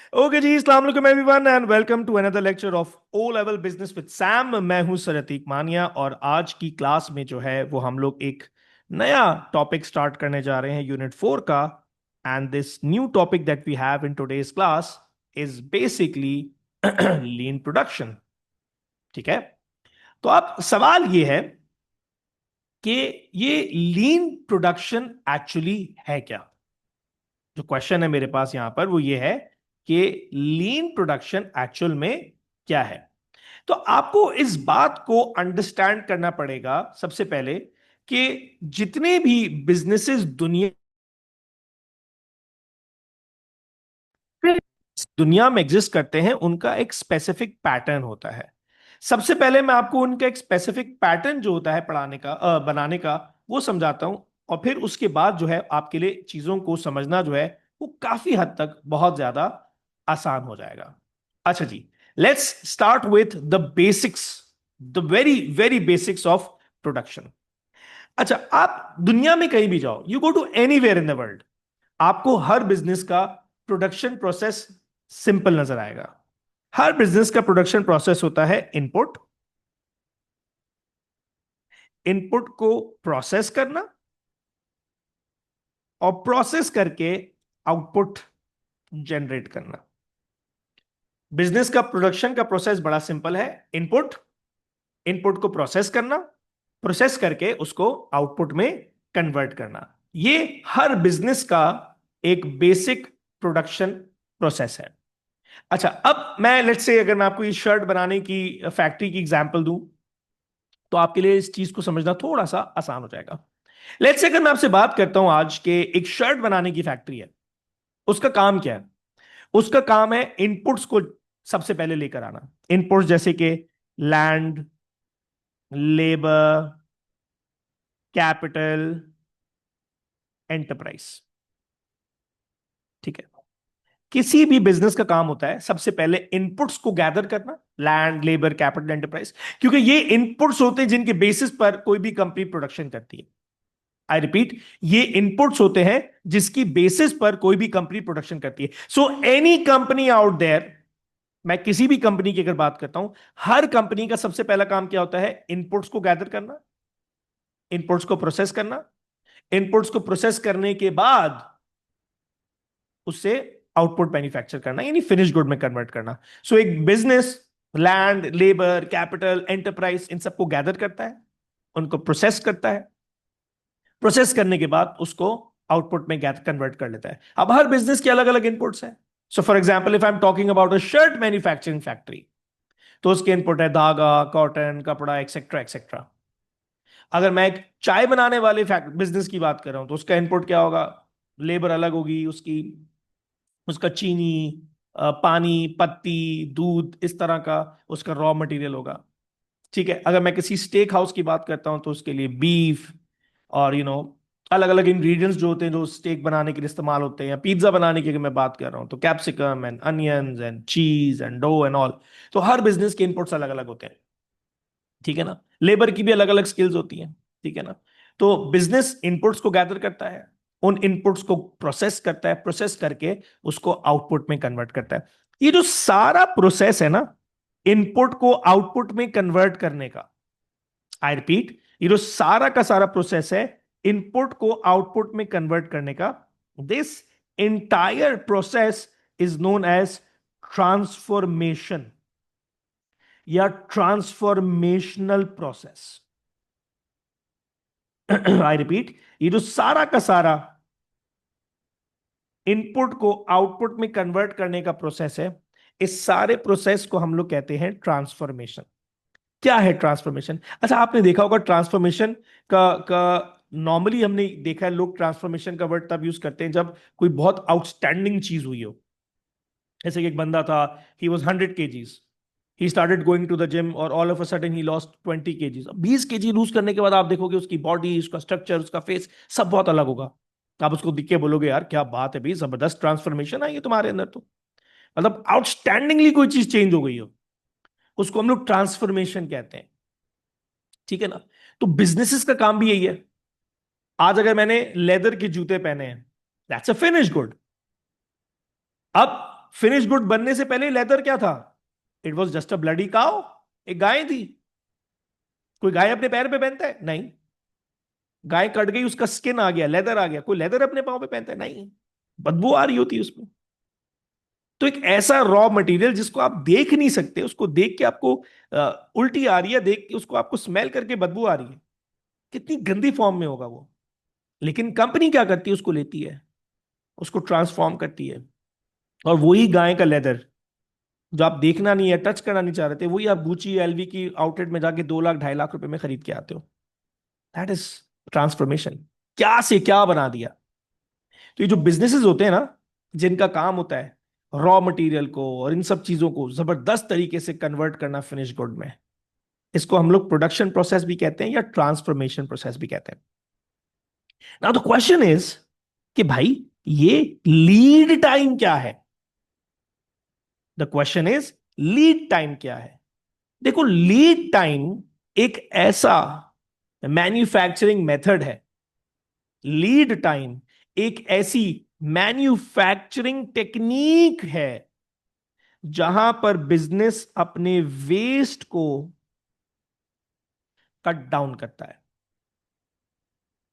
Okay जी, अस्सलाम वालेकुम everyone and welcome to another lecture of O level business with Sam. मैं हूं सर अतीक मानिया और आज की क्लास में जो है वो हम लोग एक नया टॉपिक स्टार्ट करने जा रहे हैं यूनिट 4 का। And this new topic that we have in today's class is basically lean production. ठीक है, तो अब सवाल ये है कि ये लीन प्रोडक्शन एक्चुअली है क्या। जो क्वेश्चन है मेरे पास यहां पर वो ये है कि लीन प्रोडक्शन एक्चुअल में क्या है। तो आपको इस बात को अंडरस्टैंड करना पड़ेगा सबसे पहले कि जितने भी बिजनेसेस दुनिया में एग्जिस्ट करते हैं उनका एक स्पेसिफिक पैटर्न होता है। सबसे पहले मैं आपको उनका एक स्पेसिफिक पैटर्न जो होता है पढ़ाने का बनाने का वो समझाता हूं, और फिर उसके बाद जो है आपके लिए चीजों को समझना जो है वो काफी हद तक बहुत ज्यादा आसान हो जाएगा। अच्छा जी, let's start with the basics, the very very basics of production. अच्छा, आप दुनिया में कहीं भी जाओ, you go to anywhere in the world, आपको हर बिजनेस का प्रोडक्शन प्रोसेस सिंपल नजर आएगा। हर बिजनेस का प्रोडक्शन प्रोसेस होता है इनपुट, इनपुट को प्रोसेस करना और प्रोसेस करके आउटपुट जनरेट करना। बिजनेस का प्रोडक्शन का प्रोसेस बड़ा सिंपल है। इनपुट, इनपुट को प्रोसेस करना, प्रोसेस करके उसको आउटपुट में कन्वर्ट करना। ये हर बिजनेस का एक बेसिक प्रोडक्शन प्रोसेस है। अच्छा, अब मैं लेट्स से अगर मैं आपको ये शर्ट बनाने की फैक्ट्री की एग्जांपल दूं तो आपके लिए इस चीज को समझना थोड़ा सा आसान हो जाएगा। लेट्स से अगर मैं आपसे बात करता हूं आज के एक शर्ट बनाने की फैक्ट्री है, उसका काम क्या है? उसका काम है इनपुट्स को सबसे पहले लेकर आना। इनपुट्स जैसे कि लैंड, लेबर, कैपिटल, एंटरप्राइज। ठीक है, किसी भी बिजनेस का काम होता है सबसे पहले इनपुट्स को गैदर करना, लैंड, लेबर, कैपिटल, एंटरप्राइज, क्योंकि ये इनपुट्स होते हैं जिनके बेसिस पर कोई भी कंपनी प्रोडक्शन करती है। आई रिपीट, ये इनपुट्स होते हैं जिसकी बेसिस पर कोई भी कंपनी प्रोडक्शन करती है। So any company out there, मैं किसी भी कंपनी की अगर बात करता हूं, हर कंपनी का सबसे पहला काम क्या होता है? इनपुट्स को गैदर करना, इनपुट्स को प्रोसेस करना, इनपुट्स को प्रोसेस करने के बाद उससे आउटपुट मैन्युफैक्चर करना, यानी फिनिश गुड में कन्वर्ट करना। सो एक business land, labour, capital, enterprise इन सबको गैदर करता है, उनको प्रोसेस करता है, प्रोसेस करने के बाद उसको आउटपुट में कन्वर्ट कर लेता है। अब हर बिजनेस के अलग अलग इनपुट्स हैं। So for example, if I am talking about a shirt manufacturing factory, तो उसके इनपुट है धागा, कॉटन, कपड़ा, एक्सेट्रा एक्सेट्रा। अगर मैं एक चाय बनाने वाले बिजनेस की बात कर रहा हूं तो उसका इनपुट क्या होगा? लेबर अलग होगी उसकी, उसका चीनी, पानी, पत्ती, दूध, इस तरह का उसका रॉ मटेरियल होगा। ठीक है, अगर मैं किसी स्टेक हाउस की बात करता हूं तो उसके लिए बीफ और अलग अलग इंग्रेडिएंट्स जो होते हैं जो स्टेक बनाने के लिए इस्तेमाल होते हैं, या पिज्जा बनाने की अगर मैं बात कर रहा हूं तो कैप्सिकम एंड अनियंस एंड चीज एंड डो एंड ऑल। तो हर बिजनेस के इनपुट्स अलग अलग होते हैं। ठीक है ना, लेबर की भी अलग अलग स्किल्स होती हैं। ठीक है ना, तो बिजनेस इनपुट्स को गैदर करता है, उन इनपुट्स को प्रोसेस करता है, प्रोसेस करके उसको आउटपुट में कन्वर्ट करता है। ये जो सारा प्रोसेस है ना, इनपुट को आउटपुट में कन्वर्ट करने का, आई रिपीट, ये जो सारा का सारा प्रोसेस है इनपुट को आउटपुट में कन्वर्ट करने का, this entire process is known as transformation या ट्रांसफॉर्मेशनल प्रोसेस। आई रिपीट, ये जो सारा का सारा इनपुट को आउटपुट में कन्वर्ट करने का प्रोसेस है, इस सारे प्रोसेस को हम लोग कहते हैं ट्रांसफॉर्मेशन। क्या है ट्रांसफॉर्मेशन? अच्छा, आपने देखा होगा ट्रांसफॉर्मेशन का नॉर्मली हमने देखा है लोग ट्रांसफॉर्मेशन का वर्ड तब यूज करते हैं जब कोई बहुत आउटस्टैंडिंग चीज हुई हो। जैसे कि एक बंदा था, he was 100 kgs, he started going to the gym और all of a sudden he lost 20 kgs। 20 kg lose करने के बाद आप देखोगे उसकी बॉडी, उसका स्ट्रक्चर, उसका फेस सब बहुत अलग होगा। आप उसको देख के बोलोगे यार क्या बात है भाई, जबरदस्त ट्रांसफॉर्मेशन आई है तुम्हारे अंदर। तो मतलब आउटस्टैंडिंगली कोई चीज चेंज हो गई हो, उसको हम लोग ट्रांसफॉर्मेशन कहते हैं। ठीक है ना, तो बिजनेसेस का काम भी यही है। आज अगर मैंने लेदर के जूते पहने हैं, दैट्स अ फिनिश गुड। अब फिनिश गुड बनने से पहले लेदर क्या था? It was just a bloody cow, एक गाय थी। कोई गाय अपने पैर पे पहनता है? नहीं। गाय कट गई, उसका स्किन आ गया, लेदर आ गया, कोई लेदर अपने पाँव पे पहनता है? नहीं। बदबू आ रही होती है उसमें। तो एक ऐसा रॉ मटेरियल जिसको आप देख नहीं सकते, उसको देख के आपको उल्टी आ रही है, देख के उसको आपको स्मेल करके बदबू आ रही है, कितनी गंदी फॉर्म में होगा वो। लेकिन कंपनी क्या करती है, उसको लेती है, उसको ट्रांसफॉर्म करती है, और वही गाय का लेदर जो आप देखना नहीं है, टच करना नहीं चाह रहे थे, वही आप गुची एलवी की आउटलेट में जाके 2 लाख 2.5 लाख रुपए में खरीद के आते हो। That is transformation. क्या से क्या बना दिया। तो ये जो बिजनेसेस होते हैं ना, जिनका काम होता है रॉ मटेरियल को और इन सब चीजों को जबरदस्त तरीके से कन्वर्ट करना फिनिश गुड में, इसको हम लोग प्रोडक्शन प्रोसेस भी कहते हैं या ट्रांसफॉर्मेशन प्रोसेस भी कहते हैं। नाउ द क्वेश्चन इज कि भाई ये लीड टाइम क्या है? The question is lead time क्या है? देखो, लीड टाइम एक ऐसा मैन्युफैक्चरिंग मेथड है, लीड टाइम एक ऐसी मैन्युफैक्चरिंग टेक्निक है जहां पर बिजनेस अपने वेस्ट को कट डाउन करता है,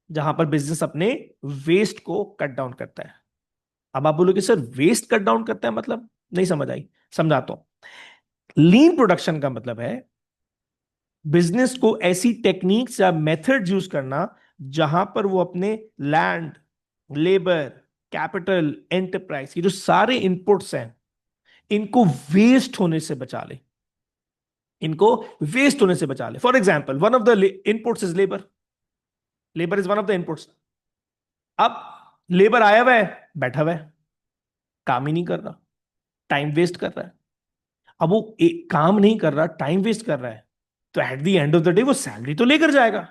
जहां पर बिजनेस अपने वेस्ट को कट डाउन करता है। अब आप बोलोगे सर वेस्ट कट डाउन करता है मतलब, नहीं समझ आई, समझाता हूं। लीन प्रोडक्शन का मतलब है बिजनेस को ऐसी टेक्निक्स या मेथड्स यूज करना जहां पर वो अपने लैंड, लेबर, कैपिटल, एंटरप्राइज, ये जो सारे इनपुट्स हैं, इनको वेस्ट होने से बचा ले, इनको वेस्ट होने से बचा ले। For example, one of the inputs is labour. Labour is one of the inputs. अब लेबर आया हुआ है, बैठा हुआ है, काम ही नहीं कर रहा, टाइम वेस्ट कर रहा है। अब वो एक काम नहीं कर रहा, टाइम वेस्ट कर रहा है, तो at the end of the day वो सैलरी तो लेकर जाएगा।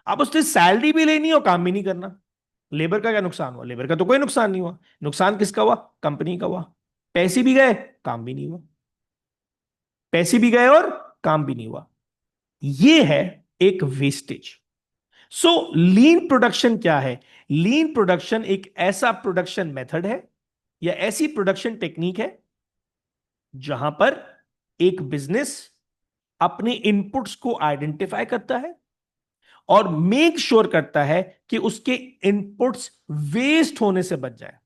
अब उसने सैलरी भी लेनी है और काम भी नहीं करना। लेबर का क्या नुकसान हुआ? लेबर का तो कोई नुकसान नहीं हुआ। नुकसान किसका हुआ? कंपनी का हुआ। पैसे भी गए, काम भी नहीं हुआ। पैसे भी गए और काम भी नहीं हुआ। ये है एक वेस्टेज। सो लीन प्रोडक्शन क्या है? लीन प्रोडक्शन एक ऐसा प्रोडक्शन मेथड है या ऐसी प्रोडक्शन टेक्निक है जहां पर एक बिजनेस अपने इनपुट्स को आइडेंटिफाई करता है और मेक श्योर करता है कि उसके इनपुट्स वेस्ट होने से बच जाए।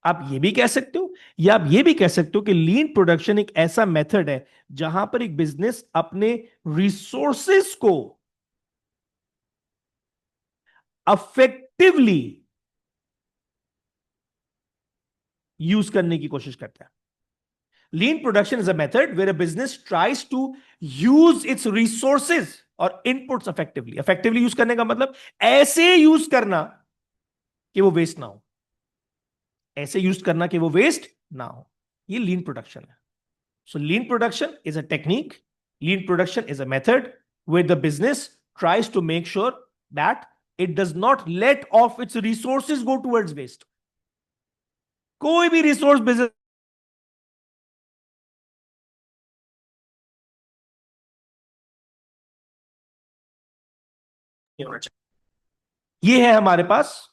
आप ये भी कह सकते हो, या आप ये भी कह सकते हो कि लीन प्रोडक्शन एक ऐसा मेथड है जहां पर एक बिजनेस अपने रिसोर्सेस को अफेक्टिवली यूज करने की कोशिश करता है। Lean production is a method where a business tries to use its resources और इनपुट्स अफेक्टिवली। अफेक्टिवली यूज करने का मतलब ऐसे यूज करना कि वो वेस्ट ना हो, ऐसे यूज करना कि वो वेस्ट ना हो। ये लीन प्रोडक्शन है। So lean production is a technique, lean production is a method where the business tries to make sure that it does not let off its resources go towards waste. कोई भी resource business नहीं होना चाहिए। ये है हमारे पास